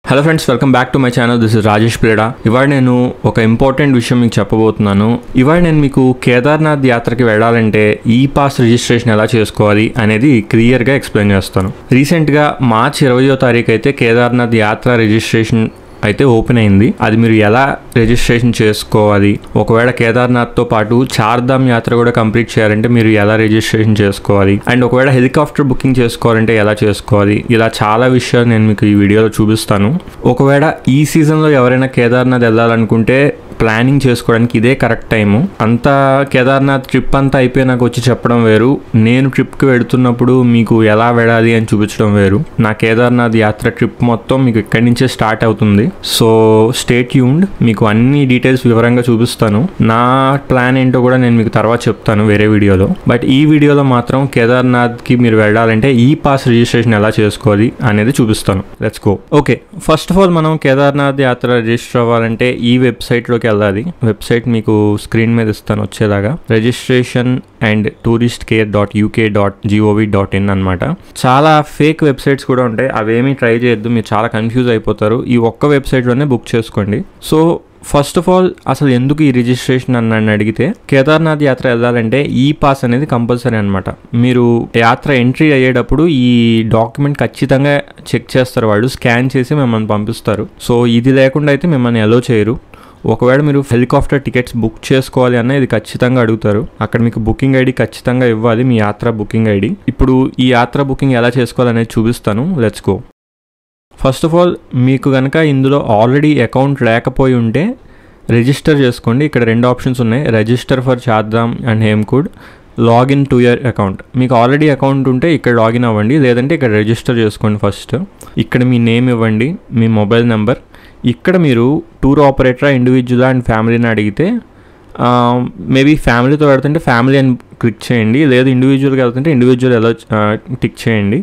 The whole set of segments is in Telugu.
Hello friends, welcome back to my channel. This is Rajesh ప్రేడా. ఇవాళ నేను ఒక ఇంపార్టెంట్ విషయం మీకు చెప్పబోతున్నాను. ఇవాళ నేను మీకు కేదార్నాథ్ యాత్రకి వెళ్ళాలంటే ఈ పాస్ రిజిస్ట్రేషన్ ఎలా చేసుకోవాలి అనేది క్లియర్గా ఎక్స్ప్లెయిన్ చేస్తాను. రీసెంట్గా మార్చి 20వ తారీఖు అయితే కేదార్నాథ్ యాత్ర రిజిస్ట్రేషన్ అయితే ఓపెన్ అయింది. అది మీరు ఎలా రిజిస్ట్రేషన్ చేసుకోవాలి, ఒకవేళ కేదార్నాథ్తో పాటు చార్ధామ్ యాత్ర కూడా కంప్లీట్ చేయాలంటే మీరు ఎలా రిజిస్ట్రేషన్ చేసుకోవాలి, అండ్ ఒకవేళ హెలికాప్టర్ బుకింగ్ చేసుకోవాలంటే ఎలా చేసుకోవాలి, ఇలా చాలా విషయాలు నేను మీకు ఈ వీడియోలో చూపిస్తాను. ఒకవేళ ఈ సీజన్లో ఎవరైనా కేదార్నాథ్ వెళ్ళాలనుకుంటే ప్లానింగ్ చేసుకోవడానికి ఇదే కరెక్ట్ టైము. అంతా కేదార్నాథ్ ట్రిప్ అంతా అయిపోయి నాకు వచ్చి చెప్పడం వేరు, నేను ట్రిప్కి వెళుతున్నప్పుడు మీకు ఎలా వెళ్ళాలి అని చూపించడం వేరు. నా కేదార్నాథ్ యాత్ర ట్రిప్ మొత్తం మీకు ఇక్కడి నుంచే స్టార్ట్ అవుతుంది. సో స్టే ట్యూన్డ్, మీకు అన్ని డీటెయిల్స్ వివరంగా చూపిస్తాను. నా ప్లాన్ ఏంటో కూడా నేను మీకు తర్వాత చెప్తాను వేరే వీడియోలో. బట్ ఈ వీడియోలో మాత్రం కేదార్నాథ్కి మీరు వెళ్ళాలంటే ఈ పాస్ రిజిస్ట్రేషన్ ఎలా చేసుకోవాలి అనేది చూపిస్తాను. Let's go. Okay, first of all మనం కేదార్నాథ్ యాత్ర రిజిస్టర్ అవ్వాలంటే ఈ వెబ్సైట్లోకి వెళ్ళాలి. వెబ్సైట్ మీకు స్క్రీన్ మీద ఇస్తాను వచ్చేలాగా, రిజిస్ట్రేషన్ అండ్ touristcare.uk.gov.in అనమాట. చాలా ఫేక్ వెబ్సైట్స్ కూడా ఉంటాయి, అవేమీ ట్రై చేయొద్దు, మీరు చాలా కన్ఫ్యూజ్ అయిపోతారు. ఈ ఒక్క వెబ్సైట్లోనే బుక్ చేసుకోండి. సో ఫస్ట్ ఆఫ్ ఆల్ అసలు ఎందుకు ఈ రిజిస్ట్రేషన్ అని నన్ను అడిగితే, కేదార్నాథ్ యాత్ర వెళ్ళాలంటే ఈ పాస్ అనేది కంపల్సరీ అనమాట. మీరు యాత్ర ఎంట్రీ అయ్యేటప్పుడు ఈ డాక్యుమెంట్ ఖచ్చితంగా చెక్ చేస్తారు, వాళ్ళు స్కాన్ చేసి మిమ్మల్ని పంపిస్తారు. సో ఇది లేకుండా అయితే మిమ్మల్ని అలో చేయరు. ఒకవేళ మీరు హెలికాప్టర్ టికెట్స్ బుక్ చేసుకోవాలి అన్న ఇది ఖచ్చితంగా అడుగుతారు. అక్కడ మీకు బుకింగ్ ఐడి ఖచ్చితంగా ఇవ్వాలి, మీ యాత్ర బుకింగ్ ఐడి. ఇప్పుడు ఈ యాత్ర బుకింగ్ ఎలా చేసుకోవాలనేది చూపిస్తాను. Let's go. First of all మీకు కనుక ఇందులో ఆల్రెడీ అకౌంట్ లేకపోయి ఉంటే రిజిస్టర్ చేసుకోండి. ఇక్కడ రెండు ఆప్షన్స్ ఉన్నాయి, register for Chardham and Hemkund, login to your account. మీకు ఆల్రెడీ అకౌంట్ ఉంటే ఇక్కడ లాగిన్ అవ్వండి, లేదంటే ఇక్కడ రిజిస్టర్ చేసుకోండి. ఫస్ట్ ఇక్కడ మీ నేమ్ ఇవ్వండి, మీ మొబైల్ నెంబర్. ఇక్కడ మీరు టూర్ ఆపరేటరా, ఇండివిజువల్ అండ్ ఫ్యామిలీని అడిగితే మేబీ ఫ్యామిలీతో వెళ్తుంటే ఫ్యామిలీ అని క్లిక్ చేయండి, లేదు ఇండివిజువల్గా వెళ్తుంటే ఇండివిజువల్ ఎలా టిక్ చేయండి.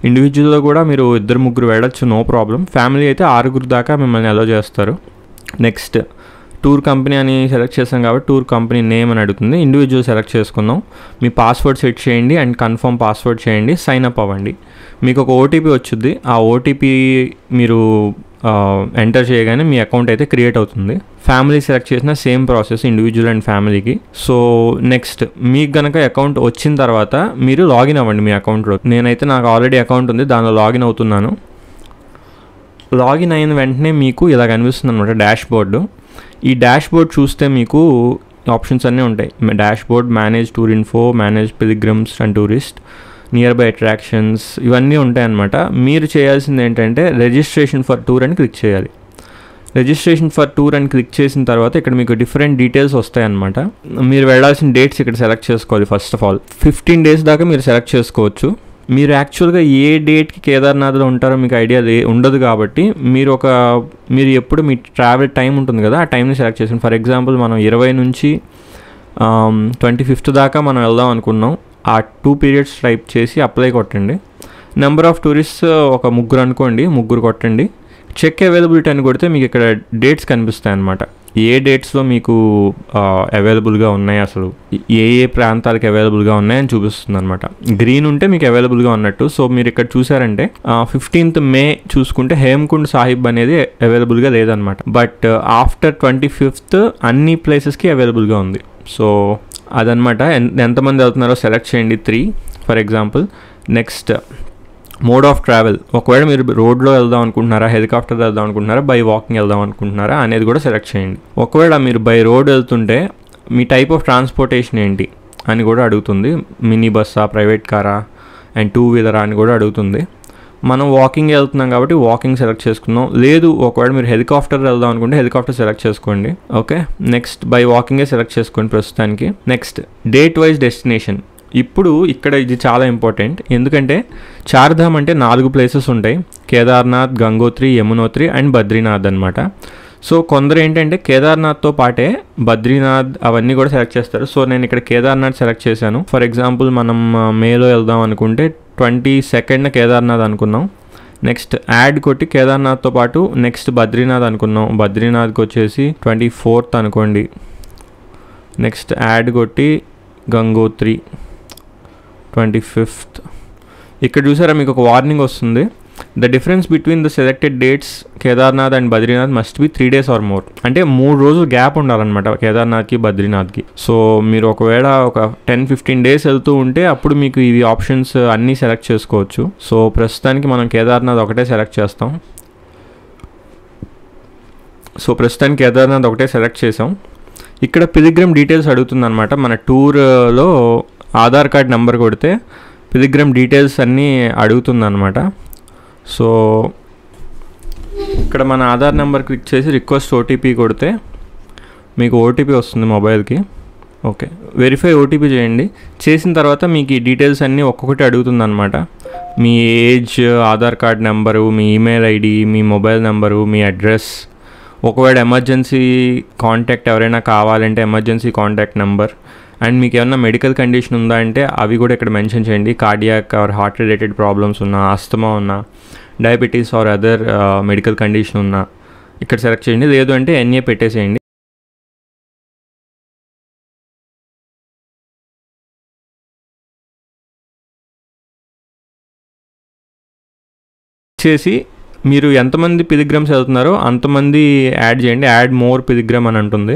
ఇండివిజువల్లో కూడా మీరు 2-3 వెళ్ళచ్చు, నో ప్రాబ్లం. ఫ్యామిలీ అయితే 6 దాకా మిమ్మల్ని అలో చేస్తారు. నెక్స్ట్ టూర్ కంపెనీ అని సెలెక్ట్ చేసాం కాబట్టి టూర్ కంపెనీ నేమ్ అని అడుగుతుంది. ఇండివిజువల్ సెలెక్ట్ చేసుకుందాం. మీ పాస్వర్డ్ సెట్ చేయండి అండ్ కన్ఫర్మ్ పాస్వర్డ్ చేయండి, సైన్ అప్ అవ్వండి. మీకు ఒక ఓటీపీ వచ్చింది, ఆ ఓటీపీ మీరు ఎంటర్ చేయగానే మీ అకౌంట్ అయితే క్రియేట్ అవుతుంది. ఫ్యామిలీ సెలెక్ట్ చేసిన సేమ్ ప్రాసెస్, ఇండివిజువల్ అండ్ ఫ్యామిలీకి. సో నెక్స్ట్ మీకు కనుక అకౌంట్ వచ్చిన తర్వాత మీరు లాగిన్ అవ్వండి మీ అకౌంట్లో. నేనైతే నాకు ఆల్రెడీ అకౌంట్ ఉంది, దానిలో లాగిన్ అవుతున్నాను. లాగిన్ అయిన వెంటనే మీకు ఇలా కనిపిస్తుంది అనమాట డాష్ బోర్డు. ఈ డాష్ బోర్డ్ చూస్తే మీకు ఆప్షన్స్ అన్నీ ఉంటాయి. Dash board, manage tour info, manage pilgrims and tourist, near by attractions, ఇవన్నీ ఉంటాయన్నమాట. మీరు చేయాల్సింది ఏంటంటే రిజిస్ట్రేషన్ ఫర్ టూర్ అని క్లిక్ చేయాలి. రిజిస్ట్రేషన్ ఫర్ టూర్ అని క్లిక్ చేసిన తర్వాత ఇక్కడ మీకు డిఫరెంట్ డీటెయిల్స్ వస్తాయన్నమాట. మీరు వెళ్ళాల్సిన డేట్స్ ఇక్కడ సెలెక్ట్ చేసుకోవాలి. ఫస్ట్ ఆఫ్ ఆల్ 15 days దాకా మీరు సెలెక్ట్ చేసుకోవచ్చు. మీరు యాక్చువల్గా ఏ డేట్కి కేదార్నాథ్లో ఉంటారో మీకు ఐడియా ఉండదు కాబట్టి మీరు ఎప్పుడు మీ ట్రావెల్ టైం ఉంటుంది కదా, ఆ టైంని సెలెక్ట్ చేసాను. ఫర్ ఎగ్జాంపుల్ మనం 20 నుంచి 25th దాకా మనం వెళ్దాం అనుకున్నాం. ఆ 2 periods టైప్ చేసి అప్లై కొట్టండి. నెంబర్ ఆఫ్ టూరిస్ట్ ఒక 3 అనుకోండి, 3 కొట్టండి. చెక్ అవైలబిలిటీ అని కొడితే మీకు ఇక్కడ డేట్స్ కనిపిస్తాయి అన్నమాట. ఏ డేట్స్లో మీకు అవైలబుల్గా ఉన్నాయి, అసలు ఏ ప్రాంతాలకు అవైలబుల్గా ఉన్నాయని చూపిస్తుంది అనమాట. గ్రీన్ ఉంటే మీకు అవైలబుల్గా ఉన్నట్టు. సో మీరు ఇక్కడ చూసారంటే 15th May చూసుకుంటే హేమ్కుండ్ సాహిబ్ అనేది అవైలబుల్గా లేదనమాట. బట్ ఆఫ్టర్ 25th అన్ని ప్లేసెస్కి అవైలబుల్గా ఉంది. సో అదనమాట. ఎంతమంది వెళ్తున్నారో సెలెక్ట్ చేయండి, 3 for example. Next mode of travel, ఒకవేళ మీరు రోడ్లో వెళ్దాం అనుకుంటున్నారా, హెలికాప్టర్ వెళ్దాం అనుకుంటున్నారా, బై వాకింగ్ వెళ్దాం అనుకుంటున్నారా అనేది కూడా సెలెక్ట్ చేయండి. ఒకవేళ మీరు బై రోడ్ వెళ్తుంటే మీ టైప్ ఆఫ్ ట్రాన్స్పోర్టేషన్ ఏంటి అని కూడా అడుగుతుంది. మినీ బస్సా, ప్రైవేట్ కారా అండ్ 2-wheeler అని కూడా అడుగుతుంది. మనం వాకింగ్ వెళ్తున్నాం కాబట్టి వాకింగ్ సెలెక్ట్ చేసుకుందాం. లేదు ఒకవేళ మీరు హెలికాప్టర్ వెళ్దాం అనుకుంటే హెలికాప్టర్ సెలెక్ట్ చేసుకోండి. ఓకే, నెక్స్ట్ బై వాకింగే సెలెక్ట్ చేసుకోండి ప్రస్తుతానికి. Next date wise destination. ఇప్పుడు ఇక్కడ ఇది చాలా ఇంపార్టెంట్, ఎందుకంటే చార్ధామ్ అంటే 4 ప్లేసెస్ ఉంటాయి, కేదార్నాథ్, గంగోత్రి, యమునోత్రి అండ్ బద్రీనాథ్ అనమాట. సో కొందరు ఏంటంటే కేదార్నాథ్తో పాటే బద్రీనాథ్ అవన్నీ కూడా సెలెక్ట్ చేస్తారు. సో నేను ఇక్కడ కేదార్నాథ్ సెలెక్ట్ చేశాను. ఫర్ ఎగ్జాంపుల్ మనం మేలో వెళ్దాం అనుకుంటే 22nd కేదార్నాథ్ అనుకున్నాం. నెక్స్ట్ యాడ్ కొట్టి కేదార్నాథ్తో పాటు నెక్స్ట్ బద్రీనాథ్ అనుకున్నాం. బద్రీనాథ్కి వచ్చేసి 24th అనుకోండి. నెక్స్ట్ యాడ్ కొట్టి గంగోత్రి 25th. ఇక్కడ చూసారా మీకు ఒక వార్నింగ్ వస్తుంది, the difference between the selected dates Kedarnath and Badrinath must be 3 days or more. అంటే 3 రోజులు గ్యాప్ ఉండాలన్నమాట కేదార్నాథ్కి బద్రీనాథ్కి. సో మీరు ఒకవేళ ఒక 10-15 days వెళ్తూ ఉంటే అప్పుడు మీకు ఇవి ఆప్షన్స్ అన్నీ సెలెక్ట్ చేసుకోవచ్చు. సో ప్రస్తుతానికి మనం కేదార్నాథ్ ఒకటే సెలెక్ట్ చేస్తాం. సో ప్రస్తుతానికి కేదార్నాథ్ ఒకటే సెలెక్ట్ చేసాం. ఇక్కడ పిలిగ్రిమ్ డీటెయిల్స్ అడుగుతుందన్నమాట. మన టూర్లో ఆధార్ కార్డ్ నెంబర్ కొడితే పిలిగ్రిమ్ డీటెయిల్స్ అన్నీ అడుగుతుందన్నమాట. సో ఇక్కడ మన ఆధార్ నెంబర్ క్లిక్ చేసి రిక్వెస్ట్ ఓటీపీ కొడితే మీకు ఓటీపీ వస్తుంది మొబైల్కి. ఓకే, వెరిఫై ఓటీపీ చేయండి. చేసిన తర్వాత మీకు ఈ డీటెయిల్స్ అన్నీ ఒక్కొక్కటి అడుగుతుందన్నమాట. మీ ఏజ్, ఆధార్ కార్డ్ నెంబరు, మీ ఈమెయిల్ ఐడి, మీ మొబైల్ నెంబరు, మీ అడ్రస్, ఒకవేళ ఎమర్జెన్సీ కాంటాక్ట్ ఎవరైనా కావాలంటే ఎమర్జెన్సీ కాంటాక్ట్ నెంబర్, అండ్ మీకు ఏమన్నా మెడికల్ కండిషన్ ఉందా అంటే అవి కూడా ఇక్కడ మెన్షన్ చేయండి. Cardiac or heart related problems ఉన్నా, ఆస్తమా ఉన్నా, diabetes or other medical condition ఉన్నా ఇక్కడ సెలెక్ట్ చేయండి. లేదు అంటే ఎన్ఏ పెట్టేసేయండి. చేసి మీరు ఎంతమంది పిలిగ్రమ్స్ వెళ్తున్నారో అంతమంది యాడ్ చేయండి. యాడ్ మోర్ పిలిగ్రమ్ అని ఉంటుంది.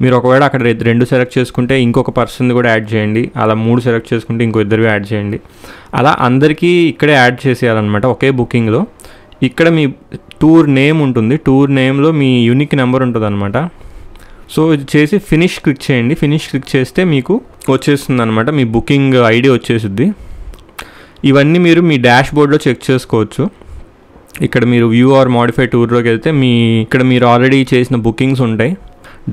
మీరు ఒకవేళ అక్కడ 2 సెలెక్ట్ చేసుకుంటే ఇంకొక పర్సన్ కూడా యాడ్ చేయండి. అలా 3 సెలెక్ట్ చేసుకుంటే ఇంకో 2 యాడ్ చేయండి. అలా అందరికీ ఇక్కడే యాడ్ చేసేయాలన్నమాట ఒకే బుకింగ్లో. ఇక్కడ మీ టూర్ నేమ్ ఉంటుంది. టూర్ నేమ్లో మీ యూనిక్ నెంబర్ ఉంటుంది అనమాట. సో ఇది చేసి ఫినిష్ క్లిక్ చేయండి. ఫినిష్ క్లిక్ చేస్తే మీకు వచ్చేస్తుంది అనమాట, మీ బుకింగ్ ఐడి వచ్చేసిద్ది. ఇవన్నీ మీరు మీ డాష్ బోర్డ్లో చెక్ చేసుకోవచ్చు. ఇక్కడ మీరు వ్యూ ఆర్ మోడిఫై టూర్లోకి వెళ్తే ఇక్కడ మీరు ఆల్రెడీ చేసిన బుకింగ్స్ ఉంటాయి.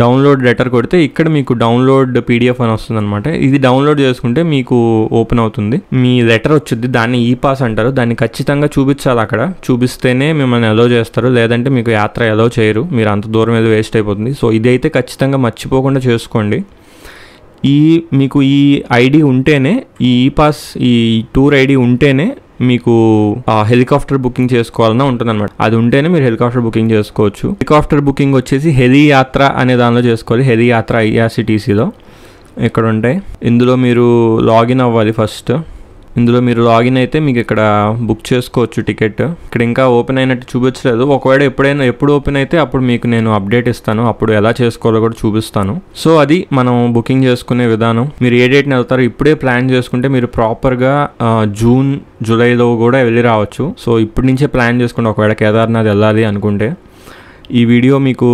డౌన్లోడ్ లెటర్ కొడితే ఇక్కడ మీకు డౌన్లోడ్ పీడిఎఫ్ అని వస్తుంది అనమాట. ఇది డౌన్లోడ్ చేసుకుంటే మీకు ఓపెన్ అవుతుంది. మీ లెటర్ వచ్చింది, దాన్ని ఈ పాస్ అంటారు. దాన్ని ఖచ్చితంగా చూపించాలి. అక్కడ చూపిస్తేనే మిమ్మల్ని అలో చేస్తారు, లేదంటే మీకు యాత్ర అలో చేయరు. మీరు అంత దూరం ఏదో వేస్ట్ అయిపోతుంది. సో ఇదైతే ఖచ్చితంగా మర్చిపోకుండా చేసుకోండి. మీకు ఈ ఐడి ఉంటేనే, ఈ పాస్, ఈ టూర్ ఐడి ఉంటేనే మీకు హెలికాప్టర్ బుకింగ్ చేసుకోవాలన్నా ఉంటుందన్నమాట. అది ఉంటేనే మీరు హెలికాప్టర్ బుకింగ్ చేసుకోవచ్చు. హెలికాప్టర్ బుకింగ్ వచ్చేసి హెలి యాత్ర అనే దానిలో చేసుకోవాలి. హెలి యాత్ర ఐఆర్సిటీసీలో ఇక్కడ ఉంటాయి. ఇందులో మీరు లాగిన్ అవ్వాలి ఫస్ట్. ఇందులో మీరు లాగిన్ అయితే మీకు ఇక్కడ బుక్ చేసుకోవచ్చు టికెట్. ఇక్కడ ఇంకా ఓపెన్ అయినట్టు చూపించలేదు. ఒకవేళ ఎప్పుడు ఓపెన్ అయితే అప్పుడు మీకు నేను అప్డేట్ ఇస్తాను. అప్పుడు ఎలా చేసుకోవాలో కూడా చూపిస్తాను. సో అది మనం బుకింగ్ చేసుకునే విధానం. మీరు ఏ డేట్ని వెళ్తారో ఇప్పుడే ప్లాన్ చేసుకుంటే మీరు ప్రాపర్గా జూన్, జూలైలో కూడా వెళ్ళి రావచ్చు. సో ఇప్పటి నుంచే ప్లాన్ చేసుకోండి ఒకవేళ కేదార్నాథ్ వెళ్ళాలి అనుకుంటే. ఈ వీడియో మీకు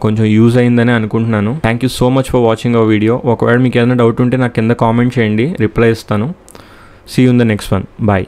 కొంచెం యూజ్ అయిందని అనుకుంటున్నాను. Thank you so much for watching our video. ఒకవేళ మీకు ఏదైనా డౌట్ ఉంటే నాకు కింద కామెంట్ చేయండి, రిప్లై ఇస్తాను. See you in the next one. Bye.